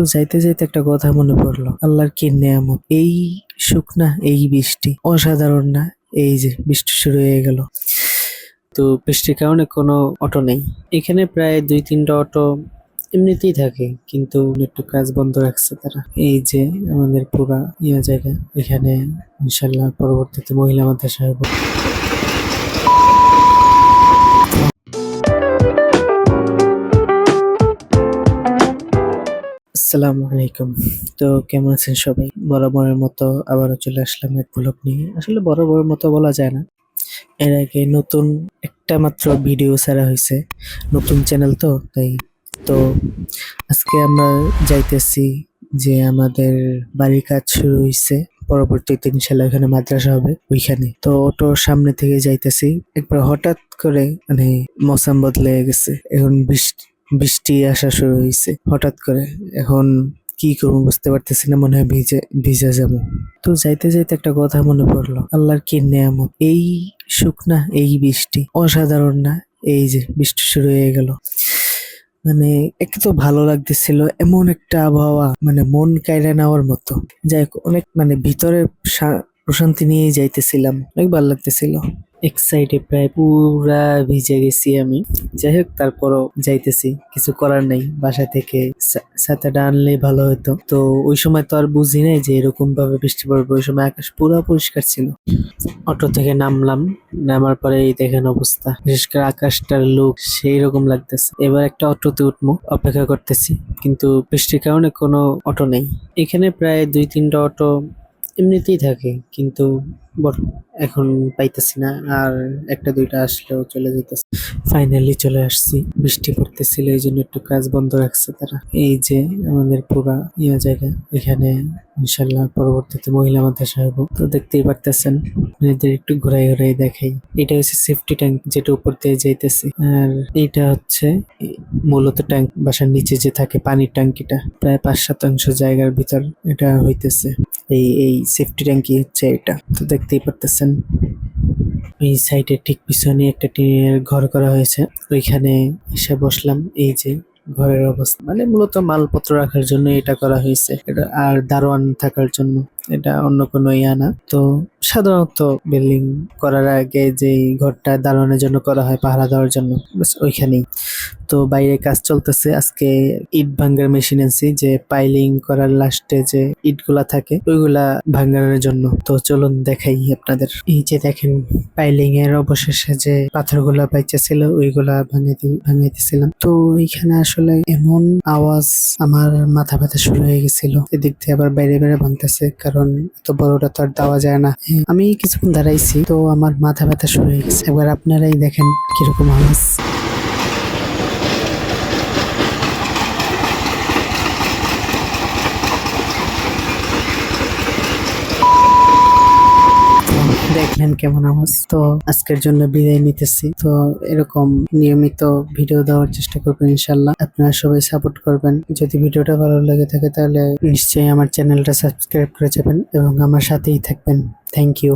তো যাইতে যাইতে একটা কথা মনে পড়লো, আল্লাহর কি নেয়ামত, এই সুখ না, এই বৃষ্টি অসাধারণ না। এই যে বৃষ্টি শুরু হয়ে গেল, তো বৃষ্টির কারণে কোনো অটো নেই এখানে, প্রায় 2-3টা অটো এমনিতেই থাকে, কিন্তু একটু কাজ বন্ধ রাখছে তারা। এই যে আমাদের পুরা জায়গা, এখানে ইনশাল্লাহ পরবর্তীতে মহিলা মাদ্রাসা হবে। আসসালামু আলাইকুম। তো কেমন আছেন সবাই? বরাবরের মতো আবারও চলে আসলাম এক ব্লগ নিয়ে। আসলে বরাবরের মতো বলা যায় না, এর আগে নতুন একটা মাত্র ভিডিও ছাড়া হয়েছে, নতুন চ্যানেল তো তাই। তো আজকে আমরা যাইতেছি যে আমাদের বাড়ির কাজ শুরু হয়েছে, পরবর্তীতে ইনশাল্লাহ এখানে মাদ্রাসা হবে ওইখানে। তো অটোর সামনে থেকে যাইতেছি, একবার হঠাৎ করে মানে মৌসুম বদলে গেছে, এখন বৃষ্টি আসা শুরু হয়েছে হঠাৎ করে। এখন কি করবো বুঝতে পারতেছি না, মনে হয় ভিজে যাবো। তো যাইতে যাইতে একটা কথা মনে পড়লো, আল্লাহর কি নেয়ামত, এই সুখ না, এই বৃষ্টি অসাধারণ না। এই যে বৃষ্টি শুরু হয়ে গেল, মানে একে তো ভালো লাগতেছিল, এমন একটা আবহাওয়া, মানে মন কাইড়া নেওয়ার মতো। যাই হোক, অনেক মানে ভিতরে প্রশান্তি নিয়ে যাইতেছিলাম, অনেক ভালো লাগতেছিল। এক সাইডে প্রায় পুরা ভিজে গেছি আমি। যাই হোক, তারপরও যাইতেছি, কিছু করার নাই। বাসা থেকে ছাতাটা আনলেই ভালো হতো। তো ওই সময় তো আর বুঝি নাই যে এরকম ভাবে বৃষ্টি পড়বে, ওই সময় আকাশ পুরা পরিষ্কার ছিল। অটো থেকে নামলাম, নামার পরে এই দেখেন অবস্থা, বিশেষ করে আকাশটার লুক সেই রকম লাগতেছে। এবার একটা অটোতে উঠবো, অপেক্ষা করতেছি, কিন্তু বৃষ্টির কারণে কোনো অটো নেই এখানে, প্রায় 2-3টা অটো এমনিতেই থাকে, কিন্তু এখন পাইতেছি না। আর 1-2টা আসলেও চলে যেতেছে। ফাইনালি চলে আসছি, বৃষ্টি পড়তেছিল এই জন্য একটু কাজ বন্ধ রাখছে তারা। এই যে আমাদের পুরা জায়গা, এখানে ইনশাল্লাহ পরবর্তীতে মহিলা মাদ্রাসা হবো। তো দেখতেই পারতেছেন, আপনাদের একটু ঘুরাই ঘুরাই দেখাই। এটা হচ্ছে সেফটি ট্যাঙ্ক, যেটা উপর দিয়ে যাইতেছে। আর এইটা হচ্ছে মূলত ট্যাঙ্ক, বাসার নিচে যে থাকে পানির ট্যাঙ্কিটা, প্রায় 5-7 জায়গার ভিতর এটা হইতেছে। এই সেফটি ট্যাঙ্কি হচ্ছে এটা। তো দেখতেই পারতেছেন, এই সাইডে ঠিক পিছনে একটা টিনের ঘর করা হয়েছে, ওইখানে এসে বসলাম। এই যে ঘরের অবস্থা, মানে মূলত মালপত্র রাখার জন্য এটা করা হয়েছে, এটা আর দারোয়ান থাকার জন্য, এটা অন্য কোনো ইয়া না। তো সাধারণত বিল্ডিং করার আগে যে ঘরটা দারোয়ানের জন্য করা হয়, পাহারা দেওয়ার জন্য, বাস ওইখানেই। তো বাইরে কাজ চলতেছে, আজকে ইট ভাঙ্গার মেশিন আনছি, যে পাইলিং করার লাস্টে যে ইট গুলা থাকে ওইগুলা ভাঙ্গানোর জন্য। তো চলুন দেখাই আপনাদের। এই যে দেখেন, পাইলিং এর অবশেষে যে পাথরগুলা বাইচেছিল ওইগুলা ভাঙাইতেছিলাম। তো এইখানে আসলে এমন আওয়াজ, আমার মাথা ব্যথা শুরু হয়ে গেছিল। এদিক দিয়ে আবার বাইরে বাইরে ভাঙতেছে, কারণ এত বড়টা তো আর দেওয়া যায় না। আমি কিছুক্ষণ দাঁড়াইছি, তো আমার মাথা ব্যথা শুরু হয়ে গেছে। এবার আপনারাই দেখেন কিরকম আওয়াজ। দেখলেন কেমন আওয়াজ। তো আজকের জন্য বিদায় নিতেছি। তো এরকম নিয়মিত ভিডিও দেওয়ার চেষ্টা করবেন ইনশাল্লাহ। আপনারা সবাই সাপোর্ট করবেন। যদি ভিডিওটা ভালো লাগে থাকে তাহলে নিশ্চয়ই আমার চ্যানেলটা সাবস্ক্রাইব করে যাবেন এবং আমার সাথেই থাকবেন। Thank you.